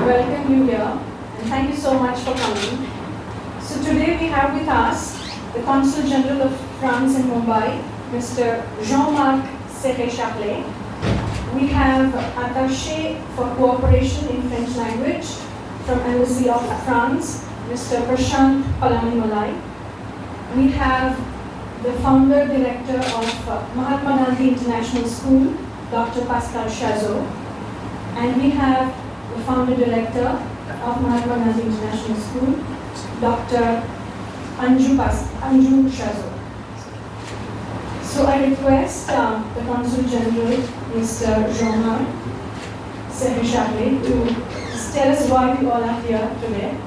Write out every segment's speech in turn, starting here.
welcome you here and thank you so much for coming. So today we have with us the Consul General of France in Mumbai, Mr. Jean-Marc Serret-Chaplet. We have Attaché for Cooperation in French Language from Embassy of France, Mr. Prashant Palaminolai. We have the founder director of Mahatma Gandhi International School, Dr. Pascal Chazot. And we have the founder director of Mahatma Gandhi International School, Dr. Anju Chazot. So I request the Consul General, Mr. Jean-Marc Serret-Chaplet, to tell us why we all are here today.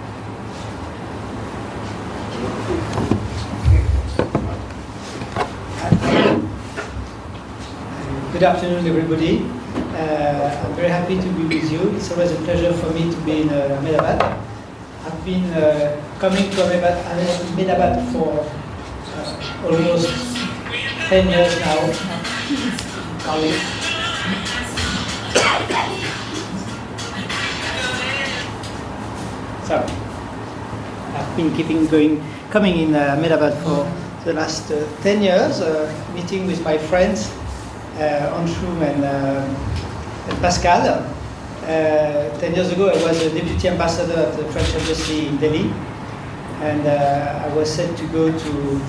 Good afternoon, everybody. I'm very happy to be with you. It's always a pleasure for me to be in Ahmedabad. I've been coming to Ahmedabad for almost 10 years now. So I've been coming in Ahmedabad for the last 10 years, meeting with my friends, Anshum and Pascal. 10 years ago, I was a deputy ambassador at the French Embassy in Delhi, and I was sent to go to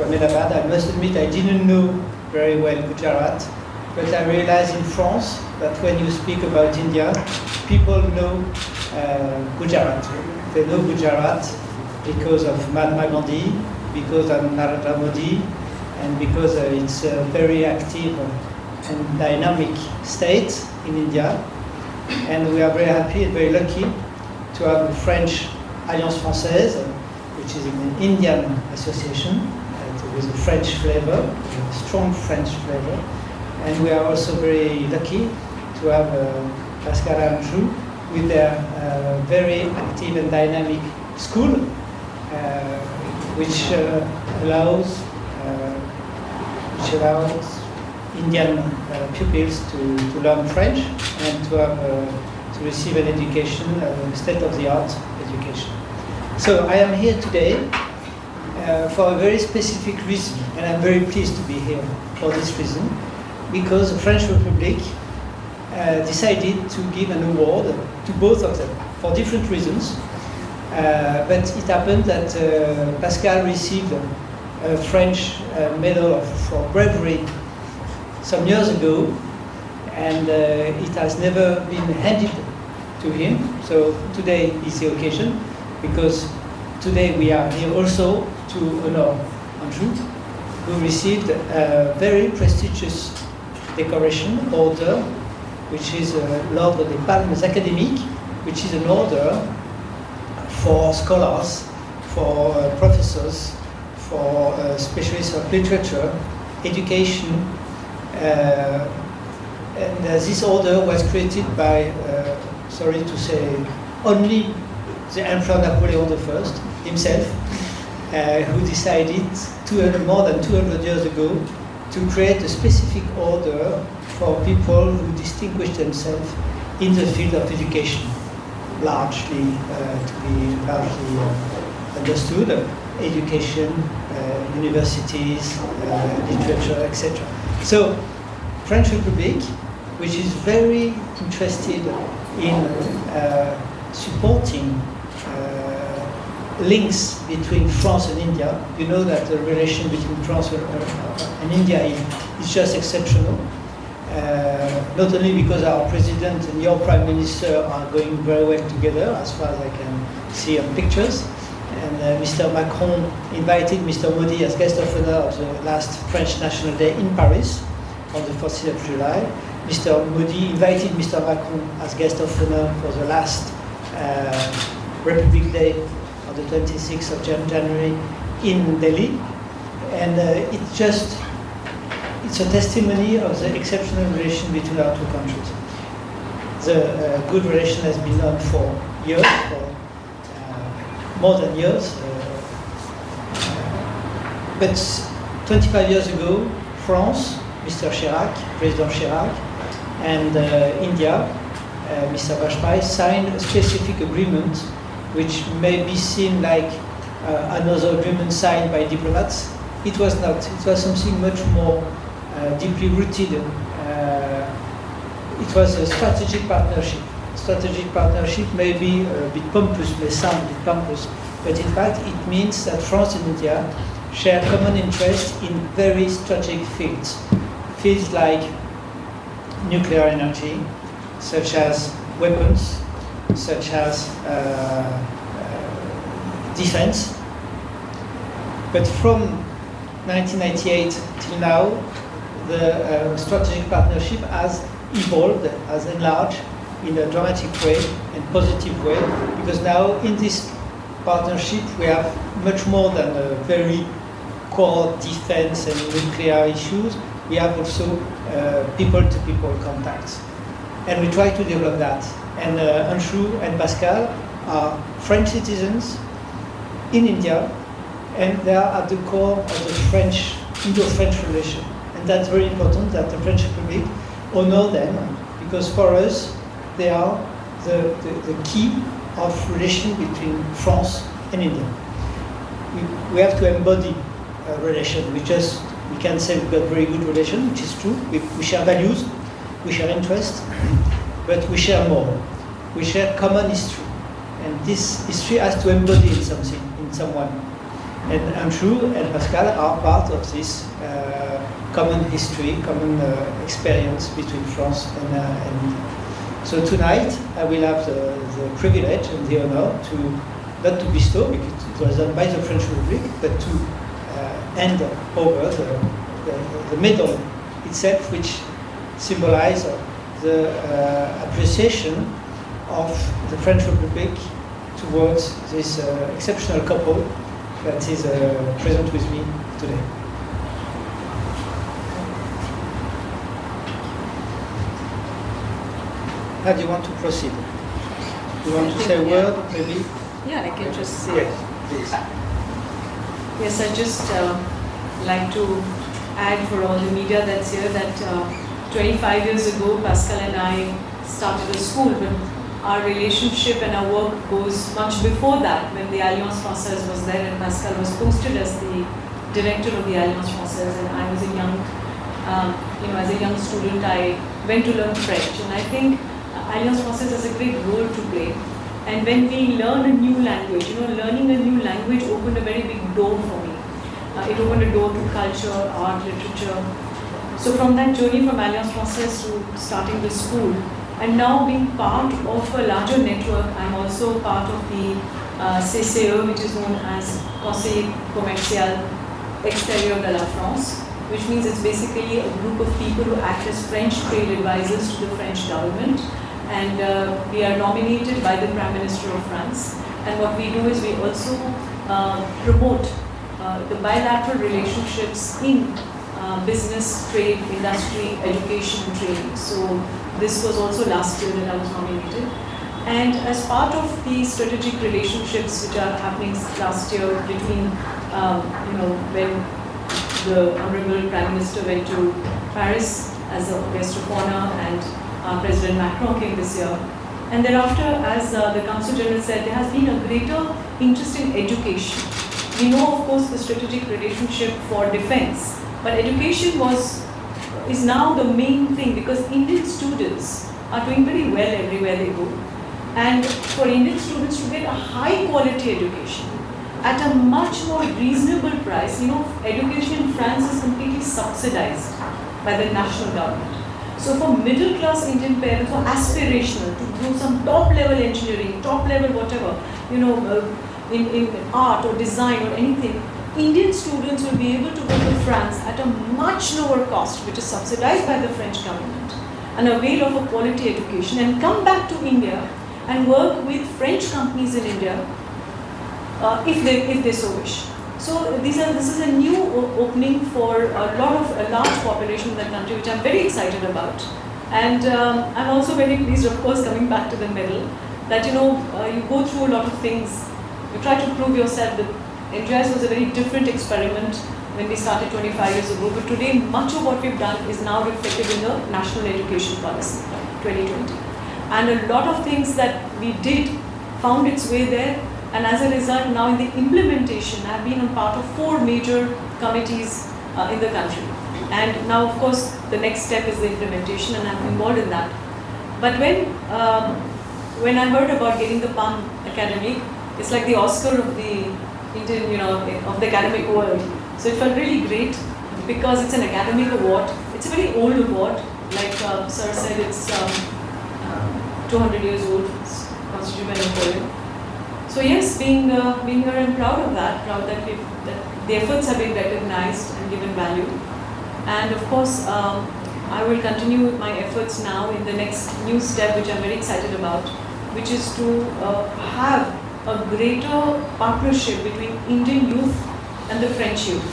Ahmedabad. I must admit, I didn't know very well Gujarat, but I realized in France that when you speak about India, people know Gujarat. They know Gujarat because of Mahatma Gandhi, because of Narendra Modi, and because it's a very active and dynamic state in India. And we are very happy and very lucky to have the French Alliance Française, which is an Indian association with a French flavor, a strong French flavor. And we are also very lucky to have Pascal and Anju with their very active and dynamic school, which allows Indian pupils to learn French and to receive an education, state-of-the-art education. So I am here today for a very specific reason, and I'm very pleased to be here for this reason, because the French Republic decided to give an award to both of them for different reasons. But it happened that Pascal received a French medal for bravery some years ago, and it has never been handed to him. So today is the occasion, because today we are here also to honor Anju, who received a very prestigious decoration order, which is l'Ordre des Palmes Académiques, which is an order for scholars, for professors, for specialists of literature, education, and this order was created by, sorry to say, only the Emperor Napoleon I himself, who decided more than 200 years ago to create a specific order for people who distinguish themselves in the field of education, largely understood, education, universities, literature, etc. So, French Republic, which is very interested in supporting links between France and India. You know that the relation between France and India is just exceptional. Not only because our president and your prime minister are going very well together, as far as I can see on pictures, and Mr. Macron invited Mr. Modi as guest of honor of the last French National Day in Paris on the 14th of July. Mr. Modi invited Mr. Macron as guest of honor for the last Republic Day on the 26th of January in Delhi. And it's a testimony of the exceptional relation between our two countries. The good relation has been known for years, for more than years. But 25 years ago, France, Mr. Chirac, President Chirac, and India Mr. Bajpai signed a specific agreement which may be seen like another agreement signed by diplomats. It was not. It was something much more deeply rooted. It was a strategic partnership. Strategic partnership may be a bit pompous, may sound a bit pompous, but in fact it means that France and India share common interest in very strategic fields. Fields like nuclear energy, such as weapons, such as defense. But from 1998 till now, the strategic partnership has evolved, has enlarged in a dramatic way and positive way, because now in this partnership we have much more than a very core defense and nuclear issues. We have also people-to-people contacts. And we try to develop that. And Anshu and Pascal are French citizens in India, and they are at the core of the Indo-French relation. And that's very important that the French Republic honor them, because for us, they are the key of relation between France and India. We have to embody a relation. We can say we've got very good relation, which is true. We share values, we share interests, but we share more. We share common history, and this history has to embody in something, in someone. And Anshu and Pascal are part of this common history, common experience between France and India. So tonight I will have the privilege and the honor to, not to bestow, because it was done by the French Republic, but to hand over the medal itself, which symbolizes the appreciation of the French Republic towards this exceptional couple that is present with me today. How do you want to proceed? You want to say a word, maybe? Yeah, I can just say. Yes, please. Yes, I just like to add for all the media that's here that 25 years ago, Pascal and I started a school, but our relationship and our work goes much before that, when the Alliance Française was there and Pascal was posted as the director of the Alliance Française, and I was a young, as a young student, I went to learn French, and I think Alliance Française has a great role to play. And when we learn a new language, learning a new language opened a very big door for me. It opened a door to culture, art, literature. So from that journey from Alliance Française to starting the school, and now being part of a larger network, I'm also part of the CCE, which is known as Conseil Commercial Extérieur de la France, which means it's basically a group of people who act as French trade advisors to the French government. And we are nominated by the Prime Minister of France. And what we do is we also promote the bilateral relationships in business, trade, industry, education, and training. So this was also last year that I was nominated. And as part of the strategic relationships which are happening last year between, when the Honorable Prime Minister went to Paris as a guest of honor, and President Macron came this year. And thereafter, as the Consul General said, there has been a greater interest in education. We know, of course, the strategic relationship for defense, but education is now the main thing, because Indian students are doing very well everywhere they go. And for Indian students to get a high quality education at a much more reasonable price, education in France is completely subsidized by the national government. So for middle class Indian parents who are aspirational to do some top level engineering, top level whatever, in art or design or anything, Indian students will be able to go to France at a much lower cost, which is subsidized by the French government, and avail of a quality education, and come back to India and work with French companies in India if they so wish. So this is a new opening for a large population in the country, which I'm very excited about. And I'm also very pleased, of course, coming back to the medal, that you go through a lot of things. You try to prove yourself. That NGIS was a very different experiment when we started 25 years ago, but today much of what we've done is now reflected in the National Education Policy 2020. and a lot of things that we did found its way there. And as a result, now in the implementation, I've been a part of 4 major committees in the country. And now, of course, the next step is the implementation, and I'm involved in that. But when I heard about getting the Palm Academy, it's like the Oscar of the Indian, of the academic world. So it felt really great because it's an academic award. It's a very old award. Like Sir said, it's 200 years old. It's constituted by Napoleon. So yes, being here, I'm proud of that. Proud that the efforts have been recognized and given value. And of course, I will continue my efforts now in the next new step, which I'm very excited about, which is to have a greater partnership between Indian youth and the French youth.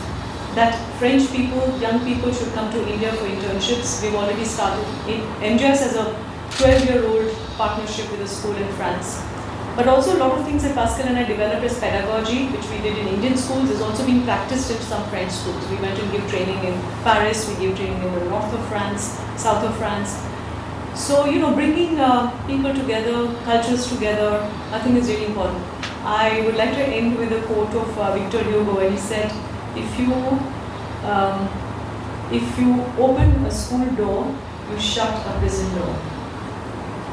That French people, young people should come to India for internships. We've already started. MGS has a 12-year-old partnership with a school in France. But also a lot of things that Pascal and I developed as pedagogy, which we did in Indian schools, is also being practiced in some French schools. We went and give training in Paris, we gave training in the north of France, south of France. So, bringing people together, cultures together, I think is really important. I would like to end with a quote of Victor Hugo, where he said, if you open a school door, you shut a prison door.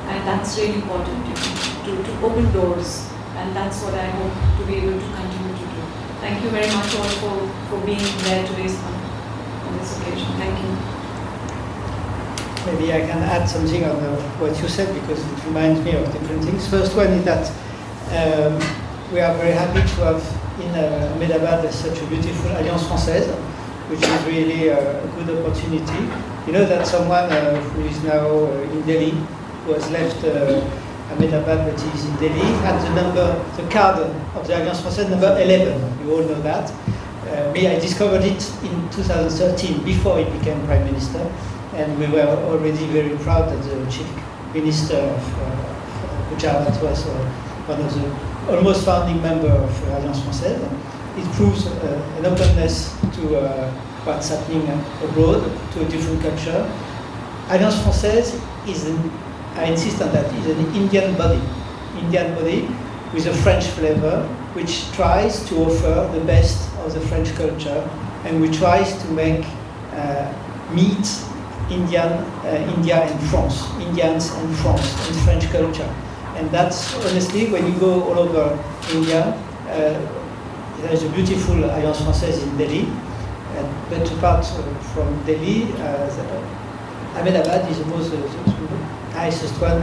And that's really important to open doors, and that's what I hope to be able to continue to do. Thank you very much all for being there today on this occasion. Thank you. Maybe I can add something on what you said, because it reminds me of different things. First one is that we are very happy to have in Ahmedabad such a beautiful Alliance Française, which is really a good opportunity. You know that someone who is now in Delhi, who has left Ahmedabad, but he is in Delhi, had the card of the Alliance Française number 11. You all know that. I discovered it in 2013, before he became Prime Minister, and we were already very proud that the Chief Minister of Gujarat was one of the almost founding member of Alliance Française. It proves an openness to what's happening abroad, to a different culture. Alliance Française is I insist on that, is an Indian body with a French flavor, which tries to offer the best of the French culture, and which tries to meet India and France, Indians and France, and French culture. And that's honestly, when you go all over India, there's a beautiful Alliance Française in Delhi, but apart from Delhi, Ahmedabad is the nicest one